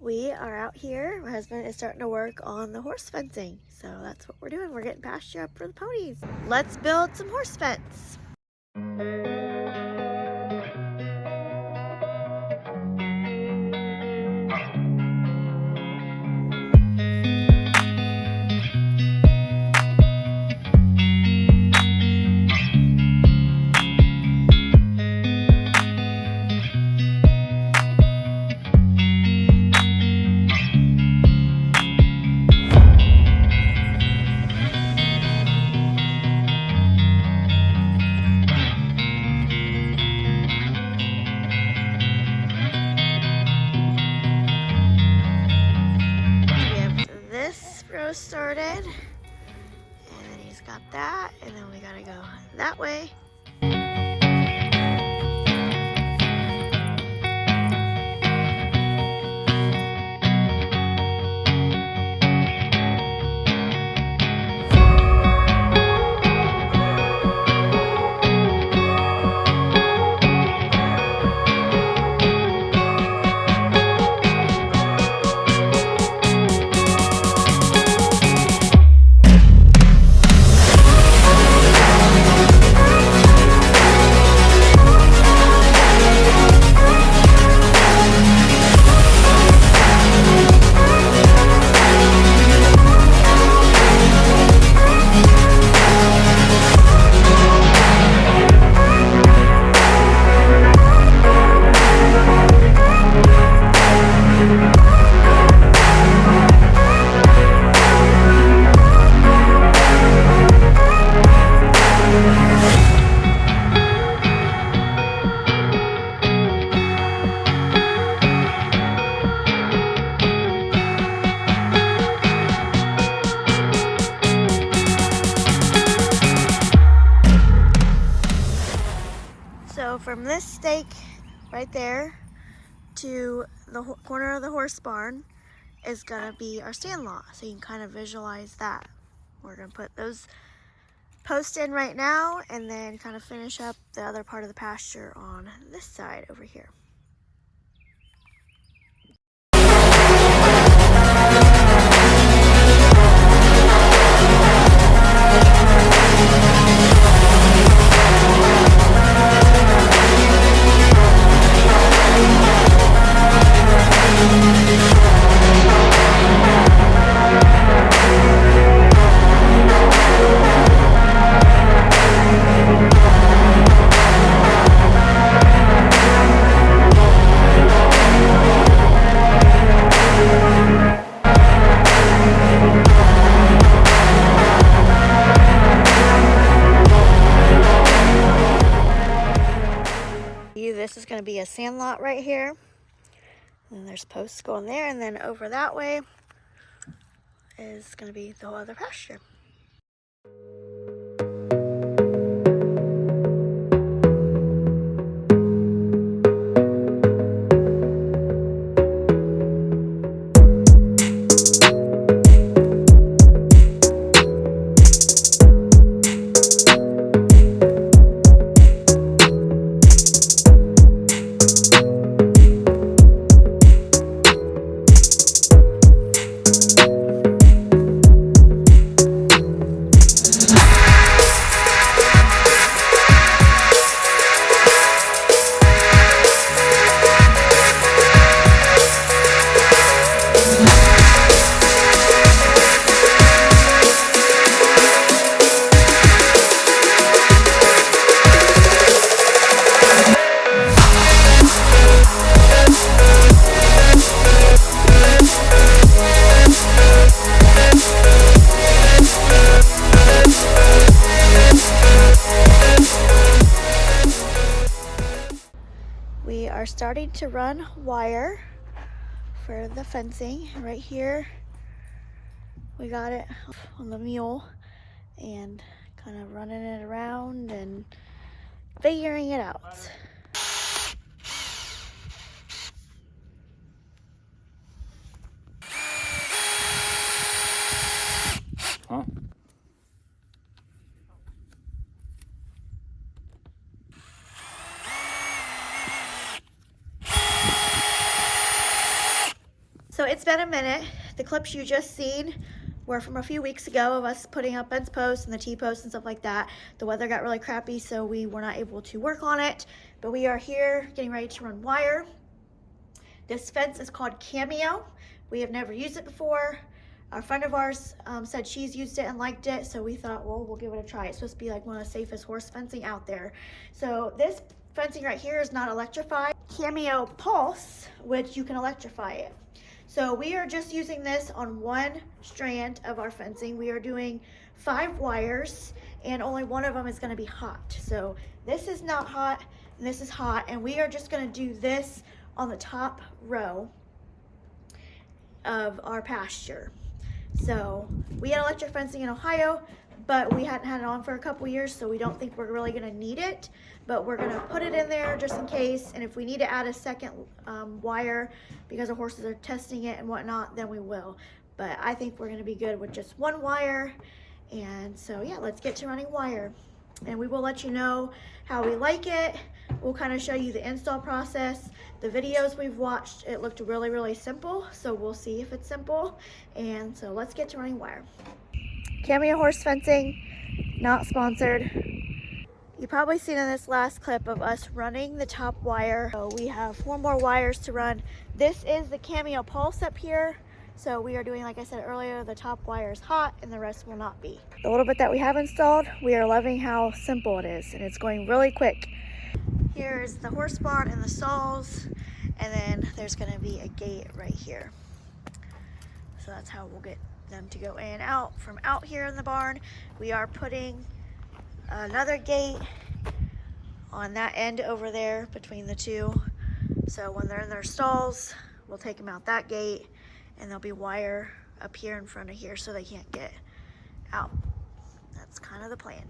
We are out here. My husband is starting to work on the horse fencing. So that's what we're doing. We're getting pasture up for the ponies. Let's build some horse fence. Row started, and then he's got that, and then we gotta go that way. So from this stake right there to the corner of the horse barn is gonna be our stand lot. So you can kind of visualize that. We're gonna put those posts in right now and then kind of finish up the other part of the pasture on this side over here. This is going to be a sand lot right here, and there's posts going there, and then over that way is going to be the whole other pasture. We are starting to run wire for the fencing right here. We got it on the mule and kind of running it around and figuring it out. Huh? So it's been a minute. The clips you just seen were from a few weeks ago of us putting up fence posts and the T-posts and stuff like that. The weather got really crappy, so we were not able to work on it, but we are here getting ready to run wire. This fence is called Cameo. We have never used it before. A friend of ours said she's used it and liked it, so we thought, well, we'll give it a try. It's supposed to be like one of the safest horse fencing out there. So this fencing right here is not electrified. Cameo Pulse, which you can electrify it. So we are just using this on one strand of our fencing. We are doing 5 wires and only one of them is going to be hot. So this is not hot and this is hot, and we are just going to do this on the top row of our pasture. So we had electric fencing in Ohio, but we hadn't had it on for a couple years, so we don't think we're really gonna need it, but we're gonna put it in there just in case, and if we need to add a second wire because the horses are testing it and whatnot, then we will. But I think we're gonna be good with just 1 wire, and so yeah, let's get to running wire. And we will let you know how we like it. We'll kind of show you the install process. The videos we've watched, it looked really, really simple, so we'll see if it's simple. And so let's get to running wire. Cameo Horse Fencing, not sponsored. You've probably seen in this last clip of us running the top wire. So we have 4 more wires to run. This is the Cameo Pulse up here. So we are doing, like I said earlier, the top wire is hot and the rest will not be. The little bit that we have installed, we are loving how simple it is, and it's going really quick. Here's the horse barn and the stalls, and then there's gonna be a gate right here. So that's how we'll get them to go in and out. From out here in the barn, we are putting another gate on that end over there between the two. So when they're in their stalls, we'll take them out that gate, and there'll be wire up here in front of here so they can't get out. That's kind of the plan.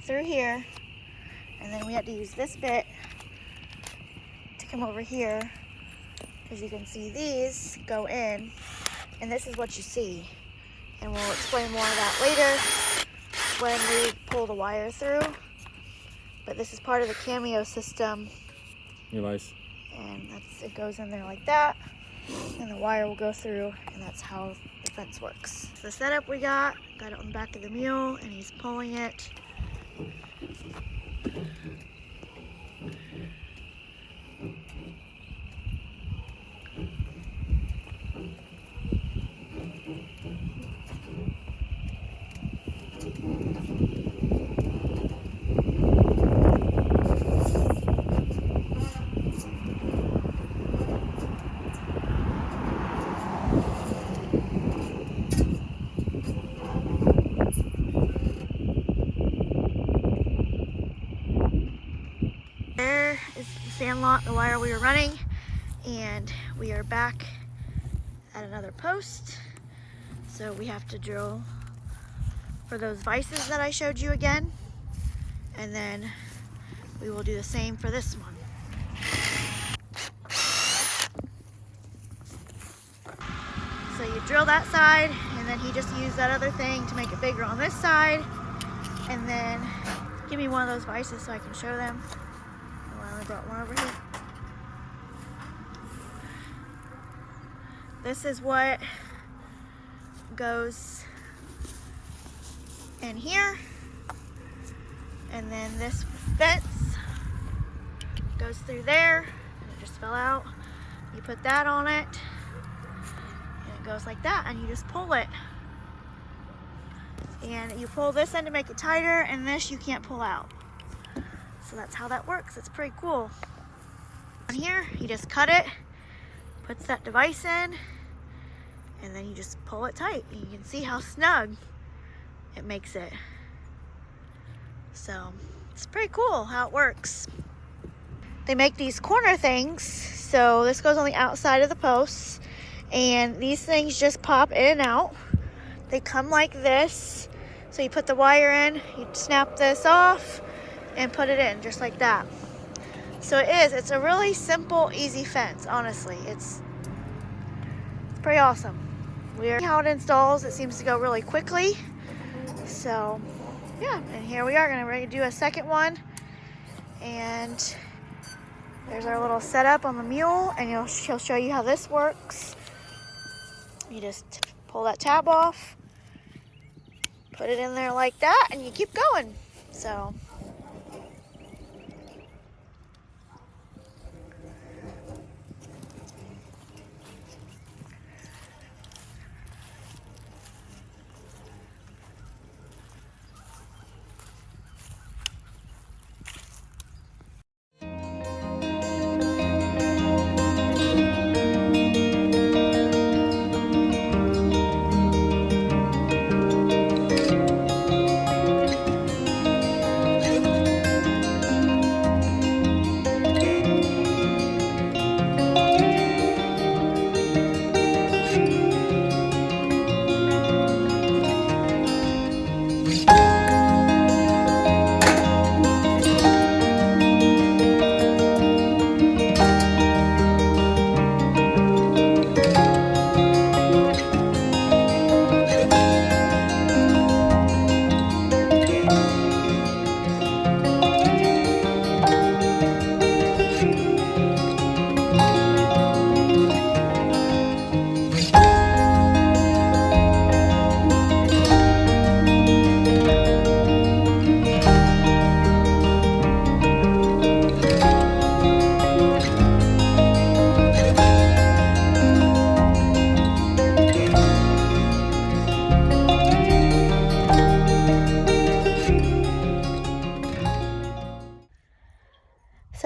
Through here, and then we had to use this bit to come over here, because you can see these go in, and this is what you see, and we'll explain more of that later when we pull the wire through. But this is part of the Cameo system. Nice. And it goes in there like that, and the wire will go through, and that's how the fence works. The setup we got it on the back of the mule, and he's pulling it. There is the sand lot, the wire we were running, and we are back at another post. So we have to drill for those vices that I showed you again, and then we will do the same for this one. So you drill that side, and then he just used that other thing to make it bigger on this side, and then give me one of those vices so I can show them. I only brought one over here. This is what goes in here. And then this fence goes through there, and it just fell out. You put that on it, and it goes like that, and you just pull it. And you pull this end to make it tighter, and this you can't pull out. So that's how that works. It's pretty cool. On here, you just cut it, puts that device in, and then you just pull it tight. And you can see how snug it makes it. So it's pretty cool how it works. They make these corner things, so this goes on the outside of the posts, and these things just pop in and out. They come like this, so you put the wire in, you snap this off, and put it in just like that. So it's a really simple, easy fence, honestly. It's pretty awesome. We're how it installs. It seems to go really quickly. So yeah, and here we are gonna ready to do a second one. And there's our little setup on the mule, and she'll show you how this works. You just pull that tab off, put it in there like that, and you keep going. So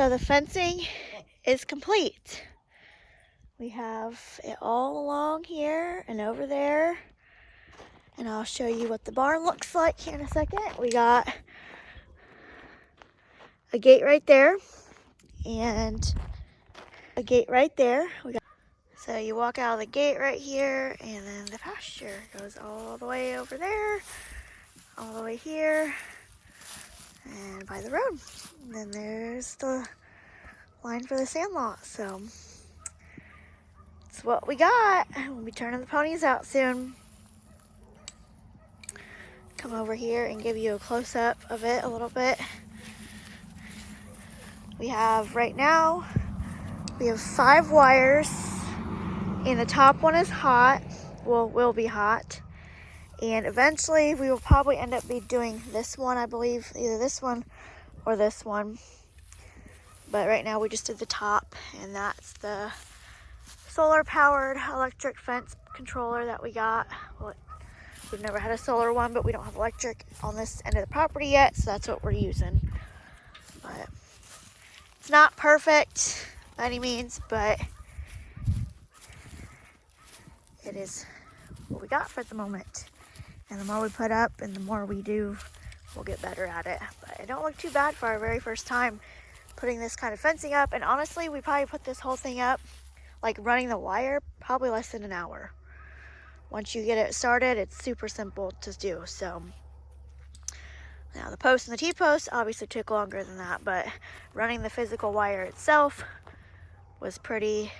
the fencing is complete. We have it all along here and over there. And I'll show you what the barn looks like here in a second. We got a gate right there and a gate right there. So you walk out of the gate right here, and then the pasture goes all the way over there, all the way here, and by the road. And then there's the line for the sandlot. So that's what we got. We'll be turning the ponies out soon. Come over here and give you a close-up of it a little bit. We have right now, we have 5 wires, and the top one is hot. Well, will be hot. And eventually we will probably end up doing this one, I believe, either this one or this one. But right now we just did the top, and that's the solar powered electric fence controller that we got. Well, we've never had a solar one, but we don't have electric on this end of the property yet, so that's what we're using. But it's not perfect by any means, but it is what we got for the moment. And the more we put up and the more we do, we'll get better at it. But it don't look too bad for our very first time putting this kind of fencing up. And honestly, we probably put this whole thing up, like running the wire, probably less than an hour. Once you get it started, it's super simple to do. So now the post and the T-post obviously took longer than that, but running the physical wire itself was pretty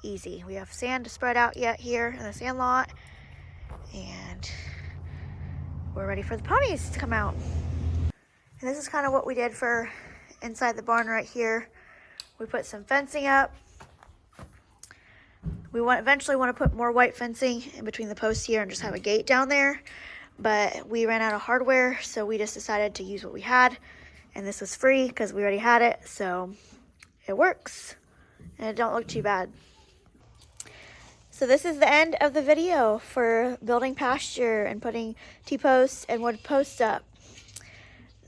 easy. We have sand to spread out yet here in the sand lot, and we're ready for the ponies to come out. And this is kind of what we did for inside the barn right here. We put some fencing up. We eventually want to put more white fencing in between the posts here and just have a gate down there. but we ran out of hardware, so we just decided to use what we had, and this was free because we already had it, so it works, and it don't look too bad. So this is the end of the video for building Pasture and putting T-posts and wood posts up.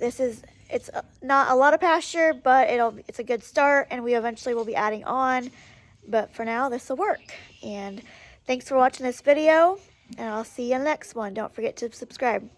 It's not a lot of pasture, but it's a good start, and we eventually will be adding on. But for now, this will work. And thanks for watching this video, and I'll see you in the next one. Don't forget to subscribe.